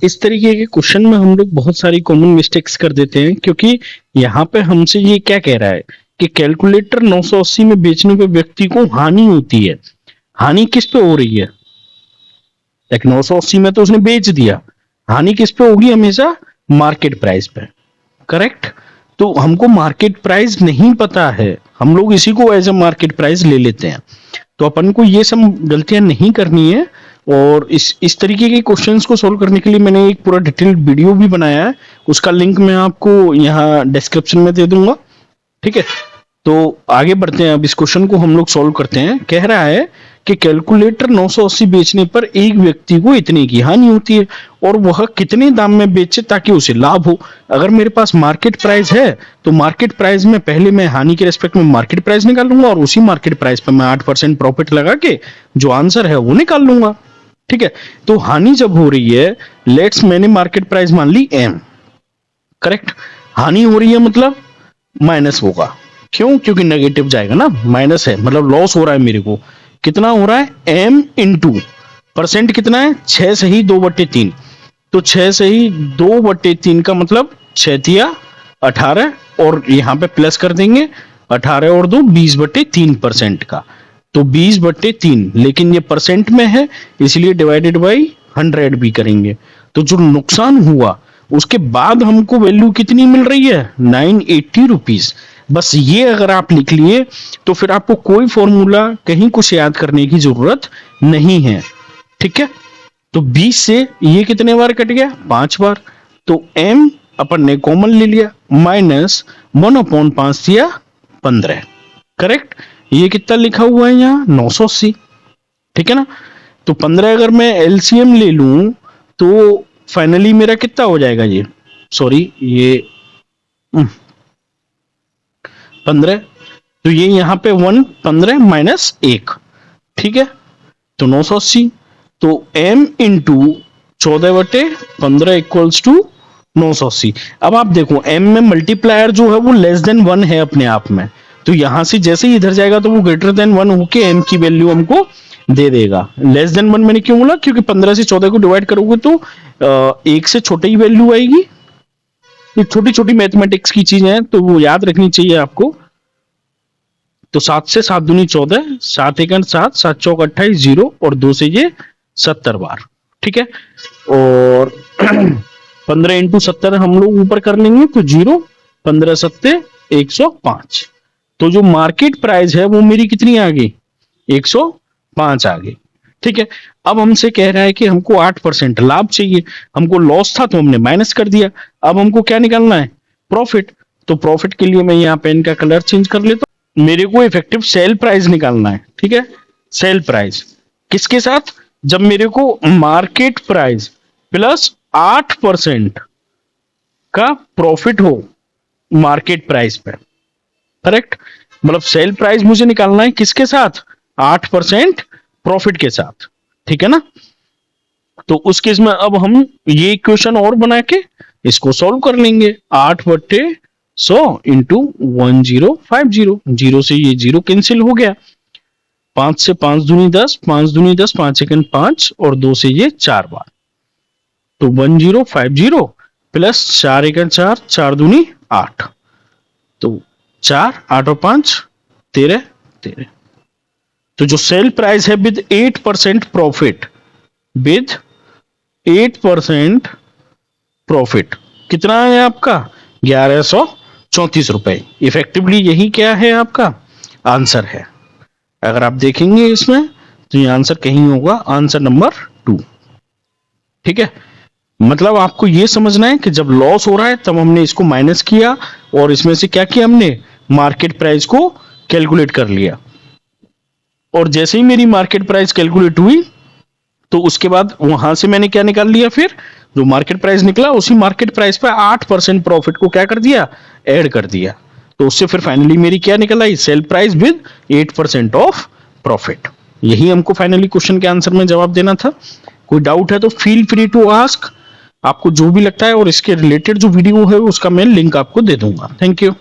इस तरीके के क्वेश्चन में हम लोग बहुत सारी कॉमन मिस्टेक्स कर देते हैं, क्योंकि यहाँ पे हमसे ये क्या कह रहा है कि कैलकुलेटर 980 में बेचने पे व्यक्ति को हानि होती है। हानि किस पे हो रही है? 980 में तो उसने बेच दिया, हानि किस पे होगी? हमेशा मार्केट प्राइस पे। करेक्ट। तो हमको मार्केट प्राइस नहीं पता है, हम लोग इसी को एज ए मार्केट प्राइस ले लेते हैं। तो अपन को ये सब गलतियां नहीं करनी है। और इस तरीके के क्वेश्चंस को सोल्व करने के लिए मैंने एक पूरा डिटेल्ड वीडियो भी बनाया है, उसका लिंक मैं आपको यहाँ डिस्क्रिप्शन में दे दूंगा। ठीक है, तो आगे बढ़ते हैं। अब इस क्वेश्चन को हम लोग सोल्व करते हैं। कह रहा है कि कैलकुलेटर 980 बेचने पर एक व्यक्ति को इतने की हानि होती है और वह कितने दाम में बेचे ताकि उसे लाभ हो। अगर मेरे पास मार्केट प्राइस है तो मार्केट प्राइस में पहले मैं हानि के रेस्पेक्ट में मार्केट प्राइस निकाल लूंगा और उसी मार्केट प्राइस पर मैं 8% प्रॉफिट लगा के जो आंसर है वो निकाल लूंगा। ठीक है, तो हानि जब हो रही है, लेट्स मैंने मार्केट प्राइस मान ली एम। करेक्ट। हानि हो रही है मतलब माइनस होगा। क्यों? क्योंकि नेगेटिव जाएगा ना, माइनस है मतलब लॉस हो रहा है मेरे को। कितना हो रहा है? एम इंटू परसेंट कितना है? 6 से ही 2/3। तो 6 से ही 2/3 का मतलब 6 तिया 18 और यहाँ पे प्लस कर देंगे 18 और 2 20/3% का। तो 20/3, लेकिन ये परसेंट में है इसलिए डिवाइडेड बाई 100 भी करेंगे। तो जो नुकसान हुआ उसके बाद हमको वैल्यू कितनी मिल रही है? 980 रुपीज। बस ये अगर आप लिख लिए तो फिर आपको कोई फॉर्मूला कहीं कुछ याद करने की जरूरत नहीं है। ठीक है, तो 20 से ये कितने बार कट गया? 5 बार। तो m अपन ने कॉमन ले लिया, माइनस 1/5 दिया 15। करेक्ट। ये कितना लिखा हुआ है यहाँ? 980। ठीक है ना। तो 15 अगर मैं एलसीएम ले लूं तो फाइनली मेरा कितना हो जाएगा? ये सॉरी ये 15। तो ये यहाँ पे 15 माइनस 1। ठीक है, तो 980। तो m इंटू 14/15 इक्वल्स टू 980। अब आप देखो m में मल्टीप्लायर जो है वो लेस देन 1 है अपने आप में, तो यहां से जैसे ही इधर जाएगा तो वो ग्रेटर देन 1 होके m की वैल्यू हमको दे देगा। लेस देन 1 मैंने क्यों बोला? क्योंकि 15 से 14 को डिवाइड करोगे तो 1 से छोटे ही वैल्यू आएगी। ये छोटी छोटी मैथमेटिक्स की चीजें हैं तो वो याद रखनी चाहिए आपको। तो 7 से 7 दूनी 14, 7 एकन 7, 7 चौक 28, 0 और 2 से ये 70 बार। ठीक है, और 15 इंटू 70 हम लोग ऊपर कर लेंगे तो 0, 15 सत्ते 105। तो जो मार्केट प्राइस है वो मेरी कितनी आ गई? 105 आ गई। ठीक है, अब हमसे कह रहा है कि हमको 8% लाभ चाहिए। हमको लॉस था तो हमने माइनस कर दिया। अब हमको क्या निकालना है? प्रॉफिट। तो प्रॉफिट के लिए मैं यहाँ पेन का कलर चेंज कर लेता हूं। मेरे को इफेक्टिव सेल प्राइस निकालना है। ठीक है, सेल प्राइस किसके साथ? जब मेरे को मार्केट प्राइस प्लस 8% का प्रॉफिट हो मार्केट प्राइस पे। करेक्ट, मतलब सेल प्राइस मुझे निकालना है किसके साथ? 8% प्रॉफिट के साथ। ठीक है ना। तो उस केस में अब हम ये इक्वेशन और बना के इसको सॉल्व कर लेंगे। 8/100 इंटू 1050। 0 से ये 0 कैंसिल हो गया। 5 से 5 दूनी 10, 5 दूनी 10, 5 सेकंड 5 और 2 से ये 4 बार। तो 1050 प्लस 4 एकन 4, 4 दूनी 8। तो 4, 8 और 5 13, 13। तो जो सेल प्राइस है विद 8% प्रॉफिट, विद 8% प्रॉफिट कितना है आपका? 1134 रुपए। इफेक्टिवली यही क्या है? आपका आंसर है। अगर आप देखेंगे इसमें तो ये आंसर कहीं होगा, आंसर नंबर 2। ठीक है, मतलब आपको ये समझना है कि जब लॉस हो रहा है तब हमने इसको माइनस किया और इसमें से क्या किया? हमने मार्केट प्राइस को कैलकुलेट कर लिया। और जैसे ही मेरी मार्केट प्राइस कैलकुलेट हुई तो उसके बाद वहां से मैंने क्या निकाल लिया? फिर जो मार्केट प्राइस निकला उसी मार्केट प्राइस पे 8% प्रॉफिट को क्या कर दिया? ऐड कर दिया। तो उससे फिर फाइनली मेरी क्या निकल आई? Sale price with 8% of profit. यही हमको फाइनली क्वेश्चन के आंसर में जवाब देना था। कोई डाउट है तो फील फ्री टू आस्क, आपको जो भी लगता है। और इसके रिलेटेड जो वीडियो है उसका मैं लिंक आपको दे दूंगा। Thank you.